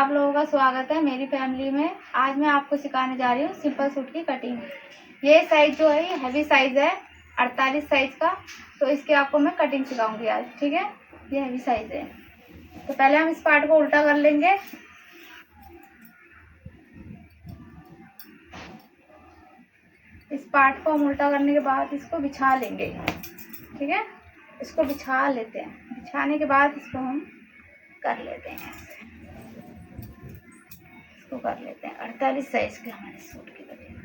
आप लोगों का स्वागत है मेरी फैमिली में। आज मैं आपको सिखाने जा रही हूँ सिंपल सूट की कटिंग। ये साइज जो है ये हैवी साइज है 48 साइज का, तो इसके आपको मैं कटिंग सिखाऊंगी आज। ठीक है, ये हैवी साइज है। तो पहले हम इस पार्ट को उल्टा कर लेंगे। इस पार्ट को हम उल्टा करने के बाद इसको बिछा लेंगे। ठीक है, इसको बिछा लेते हैं। बिछाने के बाद इसको हम कर लेते हैं ऐसे, इसको कर लेते हैं 48 साइज के हमारे सूट की कटिंग।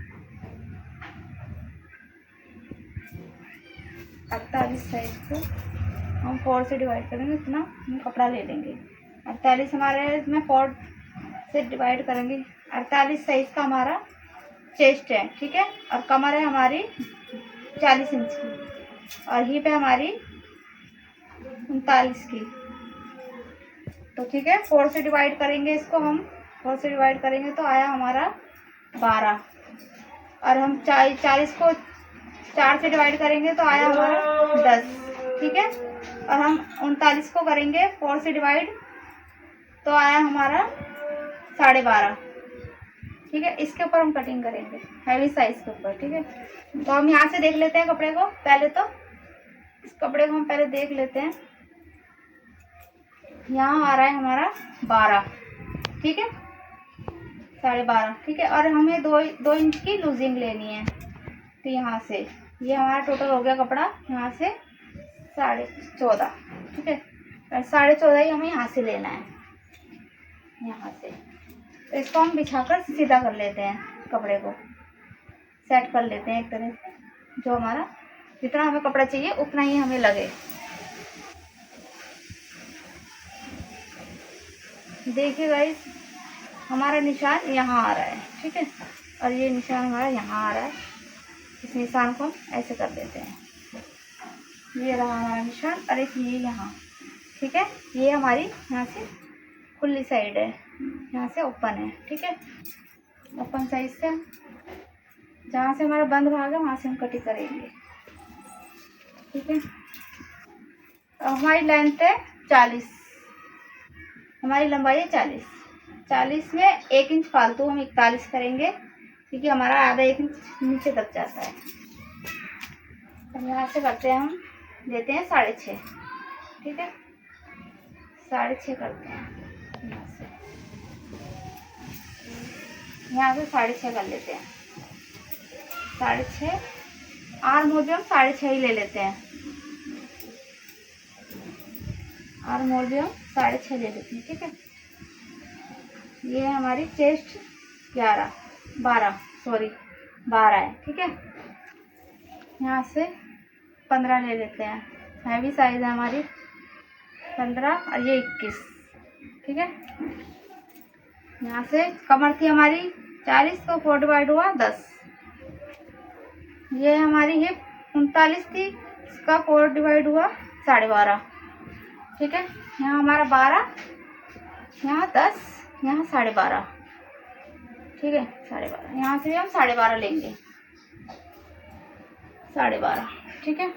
48 साइज को हम 4 से डिवाइड करेंगे, इतना हम कपड़ा ले लेंगे। 48 हमारे इसमें 4 से डिवाइड करेंगे। 48 साइज का हमारा चेस्ट है, ठीक है, और कमर है हमारी 40 इंच की और हिप है हमारी 39 की। तो ठीक है, 4 से डिवाइड करेंगे इसको हम। 4 से डिवाइड करेंगे तो आया हमारा 12, और हम 40 को 4 से डिवाइड करेंगे तो आया हमारा 10। ठीक है, और हम 39 को करेंगे 4 से डिवाइड तो आया हमारा 12.5। ठीक है, इसके ऊपर हम कटिंग करेंगे हैवी साइज के ऊपर। ठीक है, तो हम यहाँ से देख लेते हैं कपड़े को। पहले तो इस कपड़े को हम पहले देख लेते हैं। यहाँ आ रहा है हमारा 12, ठीक है, 12.5। ठीक है, और हमें 2 इंच की लूजिंग लेनी है। तो यहाँ से ये हमारा टोटल हो गया कपड़ा, यहाँ से 14.5। ठीक है, और 14.5 ही हमें यहाँ से लेना है, यहाँ से। तो इसको हम बिछाकर सीधा कर लेते हैं, कपड़े को सेट कर लेते हैं एक तरह से। जो हमारा जितना हमें कपड़ा चाहिए उतना ही हमें लगे। देखिए गाइस, हमारा निशान यहाँ आ रहा है, ठीक है, और ये निशान हमारा यहाँ आ रहा है। इस निशान को हम ऐसे कर देते हैं। ये रहा हमारा निशान, और एक ये यहाँ। ठीक है, ये हमारी यहाँ से खुली साइड है, यहाँ से ओपन है। ठीक है, ओपन साइड से जहाँ से हमारा बंद भाग है वहाँ से हम कटिंग करेंगे। ठीक है, हमारी लेंथ है 40, हमारी लंबाई है 40 में 1 इंच फालतू हम 41 करेंगे, क्योंकि हमारा आधा 1 इंच नीचे तक जाता है। अब यहाँ से करते हैं, हम देते हैं 6.5। ठीक है, 6.5 करते हैं यहाँ से। यहाँ से 6.5 कर लेते हैं। 6.5 आर्म मोल भी हम 6.5 ही ले लेते हैं। आर्म मोल भी हम 6.5 ले लेते हैं। ठीक है, ये है हमारी चेस्ट 12 है। ठीक है, यहाँ से 15 ले लेते हैं। हैवी साइज है हमारी 15, और ये 21। ठीक है, यहाँ से कमर थी हमारी 40, तो 4 डिवाइड हुआ 10। ये हमारी हिप 39 थी, इसका 4 डिवाइड हुआ 12.5। ठीक है, यहाँ हमारा 12, यहाँ 10, यहाँ 12.5। ठीक है, 12.5, यहाँ से भी हम 12.5 लेंगे। 12.5। ठीक है,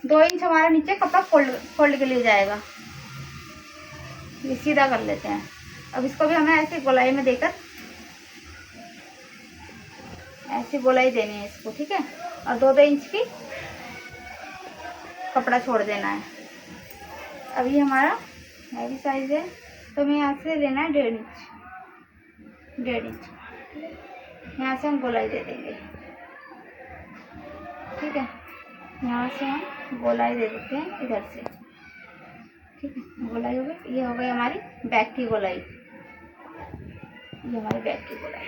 2 इंच हमारा नीचे कपड़ा फोल्ड के लिए जाएगा। ये सीधा कर लेते हैं। अब इसको भी हमें ऐसे गोलाई में देकर ऐसी गोलाई देनी है इसको। ठीक है, और 2 इंच की कपड़ा छोड़ देना है। अब ये हमारा हैवी साइज है, तो हमें यहाँ से लेना है 1.5 इंच। यहाँ से हम गोलाई दे देंगे। ठीक है, यहाँ से हम गोलाई दे देते हैं इधर से। ठीक है, गोलाई हो गई। ये हो गई हमारी बैक की गोलाई। ये हमारी बैक की गोलाई।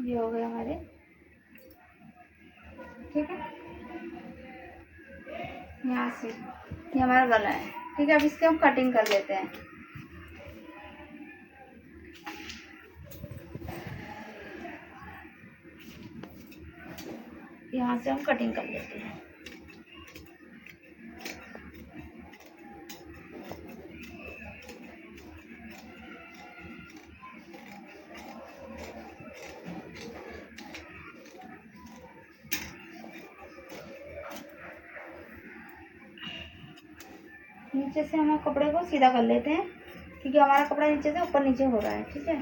ये हो गए हमारे। ठीक है, यहाँ से ये हमारा गला है। ठीक है, अब इसके हम कटिंग कर लेते हैं। यहाँ से हम कटिंग कर लेते हैं। नीचे से हम कपड़े को सीधा कर लेते हैं, क्योंकि हमारा कपड़ा नीचे से ऊपर नीचे हो रहा है। ठीक है,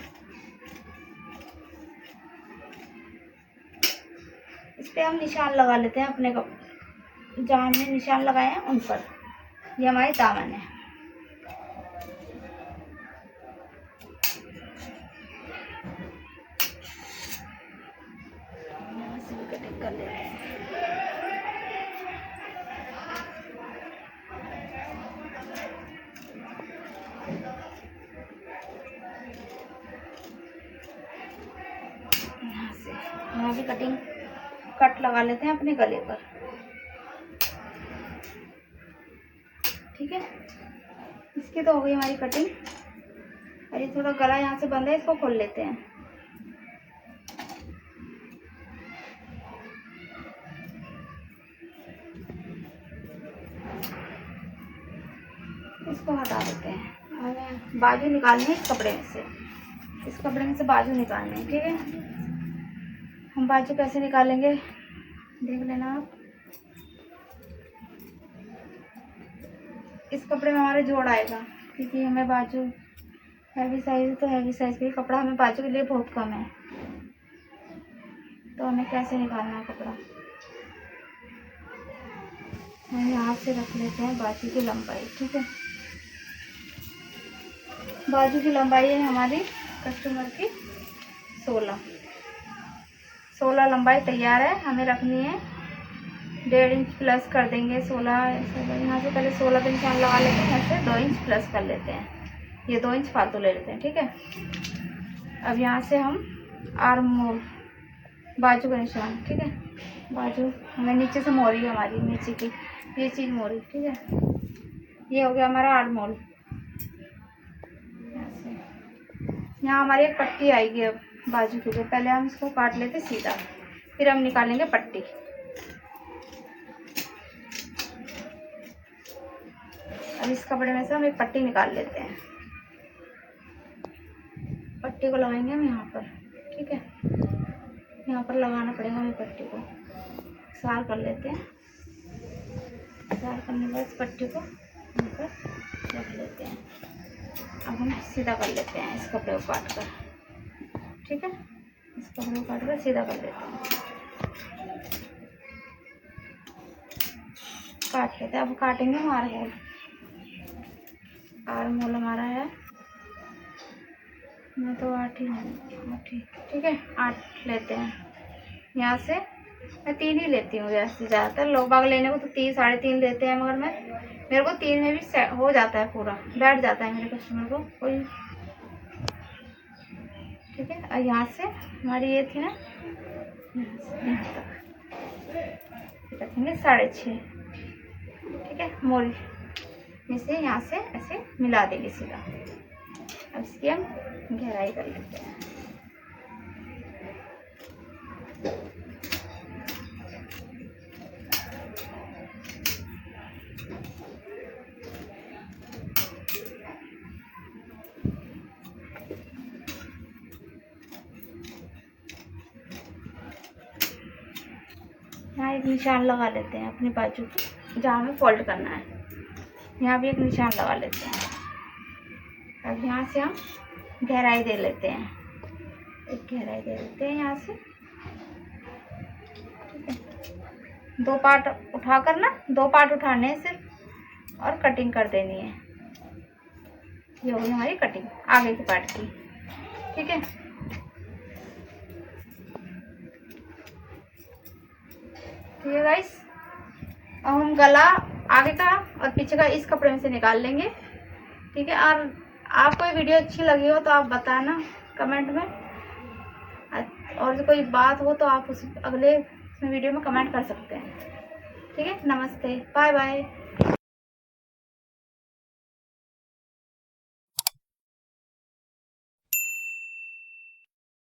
इस पे हम निशान लगा लेते हैं अपने जहाँ हमने निशान लगाए हैं उन पर। ये हमारी दामन है। यहाँ से भी कटिंग कर लेते हैं। यहाँ भी कट लगा लेते हैं अपने गले पर। ठीक है, इसकी तो हो गई हमारी कटिंग। और ये थोड़ा गला यहाँ से बंद है, इसको खोल लेते हैं। इसको हटा देते हैं। हमें बाजू निकालनी है इस कपड़े में से, इस कपड़े में से बाजू निकालनी है। ठीक है, हम बाजू कैसे निकालेंगे देख लेना आप। इस कपड़े में हमारे जोड़ आएगा, क्योंकि हमें बाजू हैवी साइज, तो हैवी साइज का कपड़ा हमें बाजू के लिए बहुत कम है। तो हमें कैसे निकालना है कपड़ा, हम यहाँ से रख लेते हैं बाजू की लंबाई। ठीक है, बाजू की लंबाई है हमारी कस्टमर की 16 लंबाई तैयार है। हमें रखनी है 1.5 इंच प्लस कर देंगे 16 यहाँ से पहले 16 पे निशान लगा लेते हैं, यहाँ से 2 इंच प्लस कर लेते हैं। ये 2 इंच फालतू ले लेते हैं। ठीक है, अब यहाँ से हम आर्म मोल बाजू का निशान। ठीक है, बाजू हमें नीचे से मोड़ी है हमारी, नीचे की ये चीज़ मोड़ी। ठीक है, ये हो गया हमारा आर्म मोल। यहाँ हमारी एक पट्टी आएगी अब बाजू के लिए। पहले हम इसको काट लेते सीधा, फिर हम निकालेंगे पट्टी। अब इस कपड़े में से हम एक पट्टी निकाल लेते हैं। पट्टी को लगाएंगे हम यहाँ पर। ठीक है, यहाँ पर लगाना पड़ेगा हमें पट्टी को। सार कर लेते हैं। सार करने के बाद इस पट्टी को यहाँ पर रख लेते हैं। अब हम सीधा कर लेते हैं इस कपड़े को काट कर। ठीक है, इस कपड़े को काट कर सीधा कर लेते हैं, काट लेते हैं। अब काटेंगे हम आर्म होल। आर्म होल हमारा है, मैं तो 8 ही। ठीक है, 8 लेते हैं। यहाँ से मैं 3 ही लेती हूँ वैसे ज़्यादातर। लोग बाग लेने को तो 3 साढ़े 3 लेते हैं, मगर मेरे को 3 में भी हो जाता है, पूरा बैठ जाता है मेरे कस्टमर को कोई। ठीक है, और यहाँ से हमारी ये थी ना, यहाँ तक रखेंगे 6.5। ठीक है, मोल में से यहाँ से ऐसे मिला देंगे सीधा। अब इसकी हम गहराई कर लेते हैं। यहाँ एक निशान लगा लेते हैं अपनी बाजू जहाँ हमें फोल्ड करना है। यहाँ भी एक निशान लगा लेते हैं। अब यहाँ से हम गहराई दे लेते हैं, एक गहराई दे लेते हैं यहाँ से। ठीक है, 2 पार्ट उठा कर ना, 2 पार्ट उठाने हैं सिर्फ, और कटिंग कर देनी है। ये होगी हमारी कटिंग आगे के पार्ट की। ठीक है, ठीक है गाइस, अब हम गला आगे का और पीछे का इस कपड़े में से निकाल लेंगे। ठीक है, और आपको ये वीडियो अच्छी लगी हो तो आप बताना कमेंट में, और कोई बात हो तो आप उस अगले वीडियो में कमेंट कर सकते हैं। ठीक है, नमस्ते, बाय बाय।